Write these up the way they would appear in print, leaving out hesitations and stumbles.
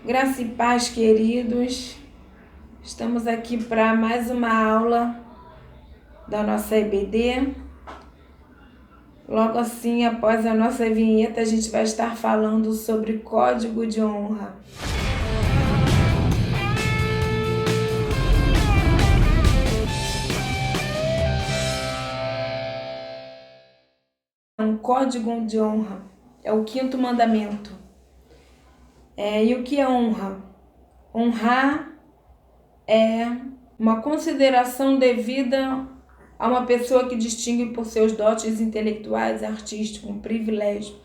Graça e paz, queridos. Estamos aqui para mais uma aula da nossa EBD. Logo assim, após a nossa vinheta, a gente vai estar falando sobre código de honra. Um código de honra é o 5º mandamento. E o que é honra? Honrar é uma consideração devida a uma pessoa que distingue por seus dotes intelectuais, artísticos, um privilégio.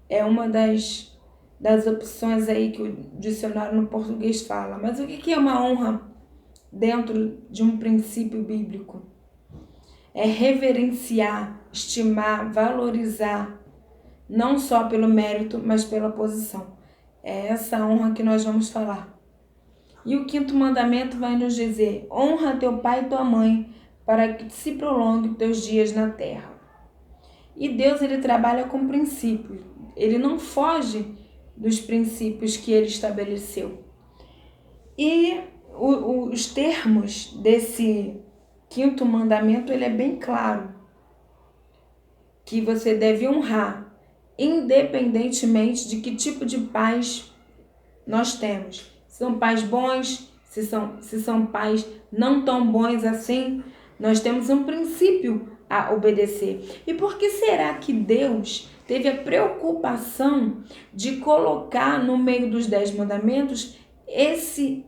É uma das opções aí que o dicionário no português fala. Mas o que é uma honra dentro de um princípio bíblico? É reverenciar, estimar, valorizar, não só pelo mérito, mas pela posição. É essa honra que nós vamos falar. E o 5º mandamento vai nos dizer: honra teu pai e tua mãe, para que se prolongue teus dias na terra. E Deus, ele trabalha com princípios. Ele não foge dos princípios que ele estabeleceu. E os termos desse 5º mandamento, ele é bem claro. Que você deve honrar, independentemente de que tipo de pais nós temos. Se são pais bons, se são pais não tão bons assim, nós temos um princípio a obedecer. E por que será que Deus teve a preocupação de colocar no meio dos 10 mandamentos esse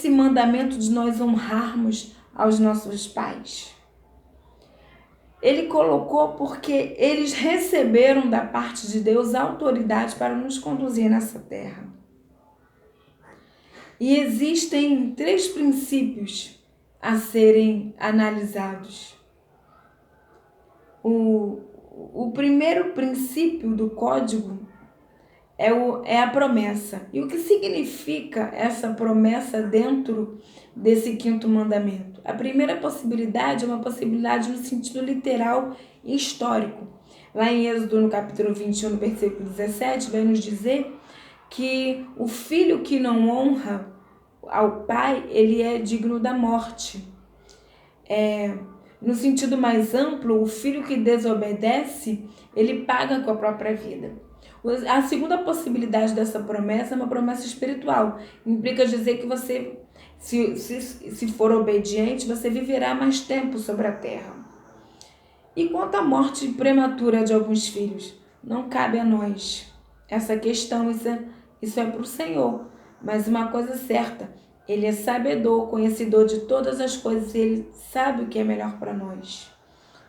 mandamento de nós honrarmos aos nossos pais? Ele colocou porque eles receberam da parte de Deus a autoridade para nos conduzir nessa terra. E existem 3 princípios a serem analisados. O primeiro princípio do código é a promessa. E o que significa essa promessa dentro desse 5º mandamento? A primeira possibilidade é uma possibilidade no sentido literal e histórico. Lá em Êxodo, no capítulo 21, no versículo 17, vai nos dizer que o filho que não honra ao pai, ele é digno da morte. No sentido mais amplo, o filho que desobedece, ele paga com a própria vida. A segunda possibilidade dessa promessa é uma promessa espiritual. Implica dizer que você, se for obediente, você viverá mais tempo sobre a terra. E quanto à morte prematura de alguns filhos, não cabe a nós essa questão, isso é para o Senhor. Mas uma coisa é certa, Ele é sabedor, conhecedor de todas as coisas e Ele sabe o que é melhor para nós.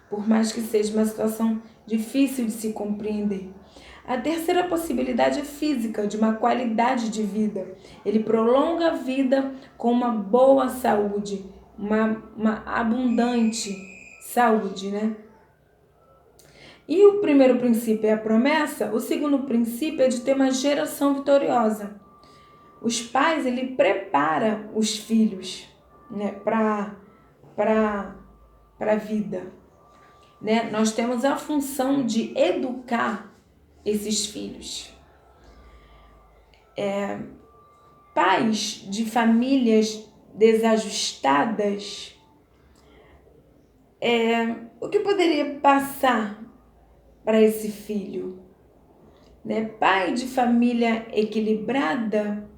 Por mais que seja uma situação difícil de se compreender. A terceira possibilidade é física, de uma qualidade de vida. Ele prolonga a vida com uma boa saúde, uma abundante saúde, né? E o primeiro princípio é a promessa, o segundo princípio é de ter uma geração vitoriosa. Os pais, ele prepara os filhos, né, para a vida. Né? Nós temos a função de educar esses filhos. Pais de famílias desajustadas, o que poderia passar para esse filho? Né? Pai de família equilibrada,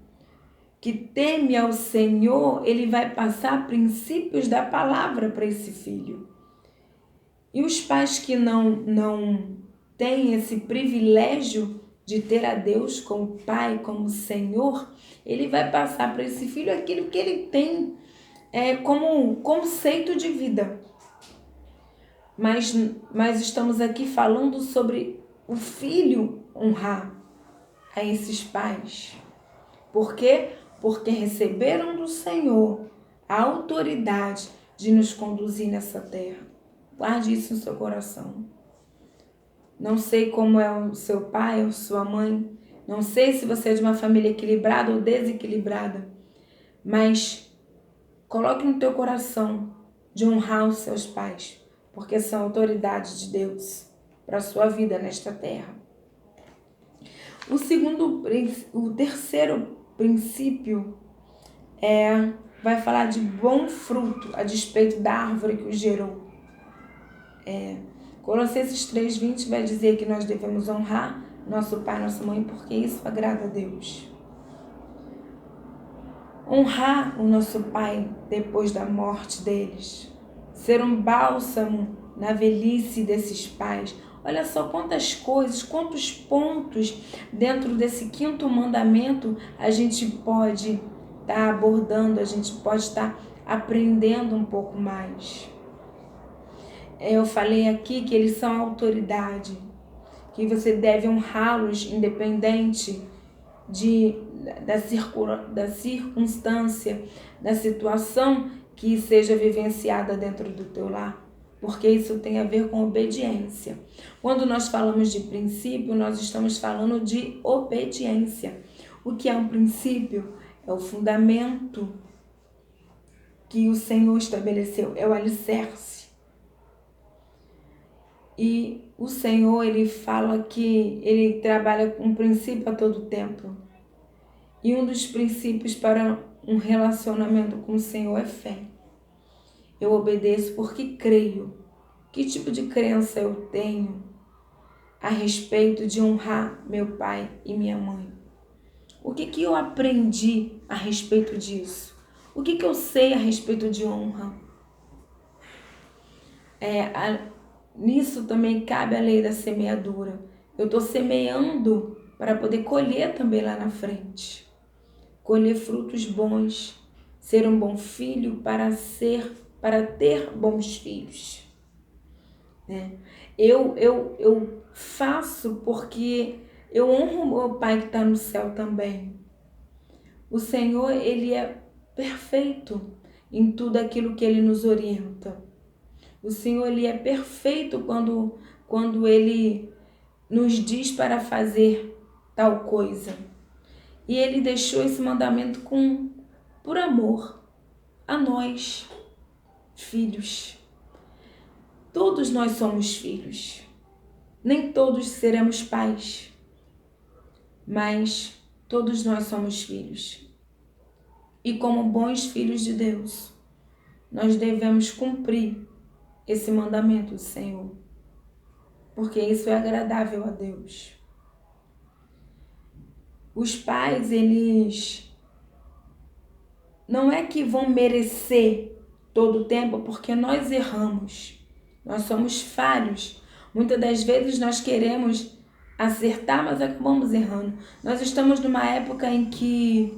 que teme ao Senhor, ele vai passar princípios da palavra para esse filho. E os pais que não têm esse privilégio de ter a Deus como Pai, como Senhor, ele vai passar para esse filho aquilo que ele tem como um conceito de vida. Mas estamos aqui falando sobre o filho honrar a esses pais. Por quê? Porque receberam do Senhor a autoridade de nos conduzir nessa terra. Guarde isso no seu coração. Não sei como é o seu pai ou sua mãe. Não sei se você é de uma família equilibrada ou desequilibrada. Mas coloque no teu coração de honrar os seus pais. Porque são autoridades de Deus para a sua vida nesta terra. O terceiro princípio vai falar de bom fruto a despeito da árvore que o gerou. Colossenses 3:20 vai dizer que nós devemos honrar nosso pai e nossa mãe, porque isso agrada a Deus. Honrar o nosso pai depois da morte deles. Ser um bálsamo na velhice desses pais. Olha só quantas coisas, quantos pontos dentro desse 5º mandamento a gente pode estar abordando, a gente pode estar aprendendo um pouco mais. Eu falei aqui que eles são autoridade, que você deve honrá-los independente da circunstância, da situação que seja vivenciada dentro do teu lar, porque isso tem a ver com obediência. Quando nós falamos de princípio, nós estamos falando de obediência. O que é um princípio? É o fundamento que o Senhor estabeleceu, é o alicerce. E o Senhor, ele fala que ele trabalha com um princípio a todo tempo. E um dos princípios para um relacionamento com o Senhor é fé. Eu obedeço porque creio. Que tipo de crença eu tenho a respeito de honrar meu pai e minha mãe? O que eu aprendi a respeito disso? O que eu sei a respeito de honra? Nisso também cabe a lei da semeadura. Eu estou semeando para poder colher também lá na frente. Colher frutos bons. Ser um bom filho para ter bons filhos. Eu faço porque eu honro o meu pai que está no céu também. O Senhor, ele é perfeito em tudo aquilo que ele nos orienta. O Senhor, ele é perfeito quando ele nos diz para fazer tal coisa. E ele deixou esse mandamento por amor a nós, filhos. Todos nós somos filhos. Nem todos seremos pais, mas todos nós somos filhos. E como bons filhos de Deus, nós devemos cumprir esse mandamento do Senhor, porque isso é agradável a Deus. Os pais, eles não é que vão merecer todo o tempo, porque nós erramos, nós somos falhos. Muitas das vezes nós queremos acertar, mas acabamos errando. Nós estamos numa época em que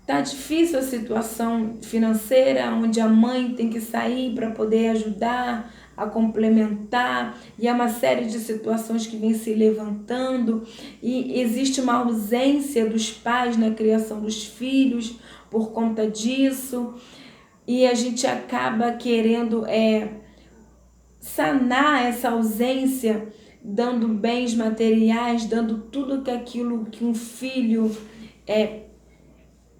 tá difícil a situação financeira, onde a mãe tem que sair para poder ajudar a complementar, e é uma série de situações que vem se levantando, e existe uma ausência dos pais na criação dos filhos por conta disso, e a gente acaba querendo sanar essa ausência, dando bens materiais, dando tudo aquilo que um filho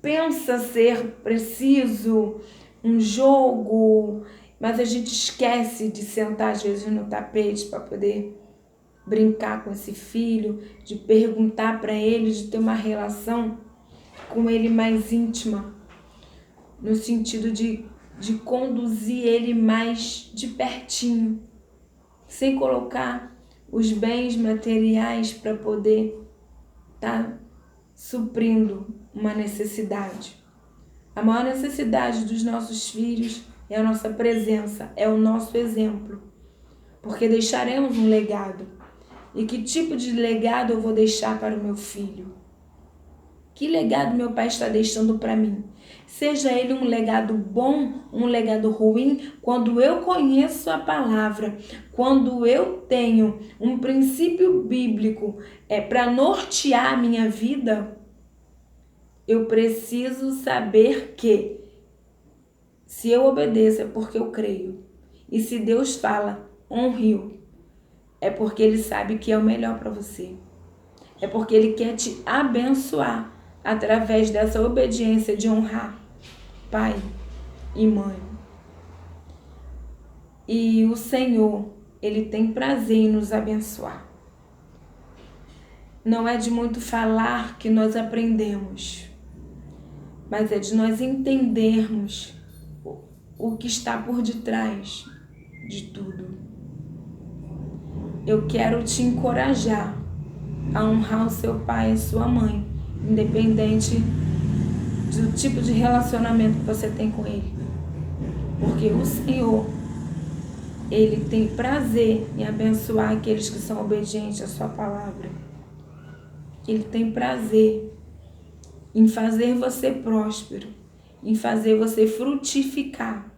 pensa ser preciso, um jogo, mas a gente esquece de sentar às vezes no tapete para poder brincar com esse filho, de perguntar para ele, de ter uma relação com ele mais íntima, no sentido de conduzir ele mais de pertinho, sem colocar os bens materiais para poder estar suprindo uma necessidade. A maior necessidade dos nossos filhos é a nossa presença, é o nosso exemplo, porque deixaremos um legado. E que tipo de legado eu vou deixar para o meu filho? Que legado meu pai está deixando para mim? Seja ele um legado bom, um legado ruim, quando eu conheço a palavra, quando eu tenho um princípio bíblico para nortear a minha vida, eu preciso saber que se eu obedeço é porque eu creio. E se Deus fala, honre-o, é porque Ele sabe que é o melhor para você. É porque Ele quer te abençoar através dessa obediência de honrar pai e mãe. E o Senhor, Ele tem prazer em nos abençoar. não é de muito falar que nós aprendemos, mas é de nós entendermos o que está por detrás de tudo. Eu quero te encorajar a honrar o seu pai e a sua mãe, independente do tipo de relacionamento que você tem com ele. Porque o Senhor, Ele tem prazer em abençoar aqueles que são obedientes à sua palavra. Ele tem prazer em fazer você próspero, em fazer você frutificar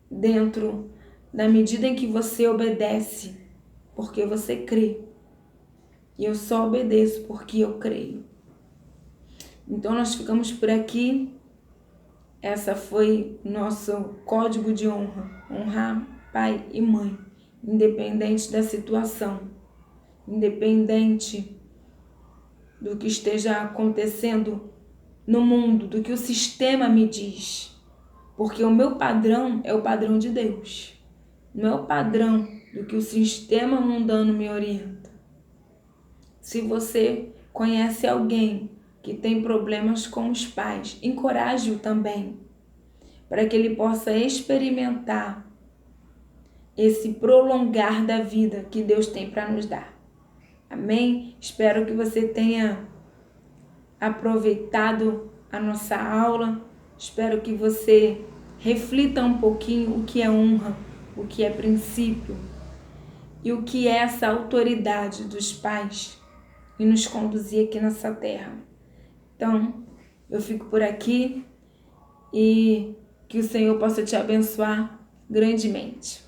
dentro da medida em que você obedece, porque você crê. E eu só obedeço porque eu creio. Então nós ficamos por aqui. Essa foi nosso código de honra. Honrar pai e mãe, independente da situação, independente do que esteja acontecendo no mundo, do que o sistema me diz. Porque o meu padrão é o padrão de Deus. Não é o padrão do que o sistema mundano me orienta. Se você conhece alguém que tem problemas com os pais, encoraje-o também, para que ele possa experimentar esse prolongar da vida que Deus tem para nos dar. Amém? Espero que você tenha aproveitado a nossa aula. Espero que você reflita um pouquinho o que é honra, o que é princípio e o que é essa autoridade dos pais e nos conduzir aqui nessa terra. Então, eu fico por aqui e que o Senhor possa te abençoar grandemente.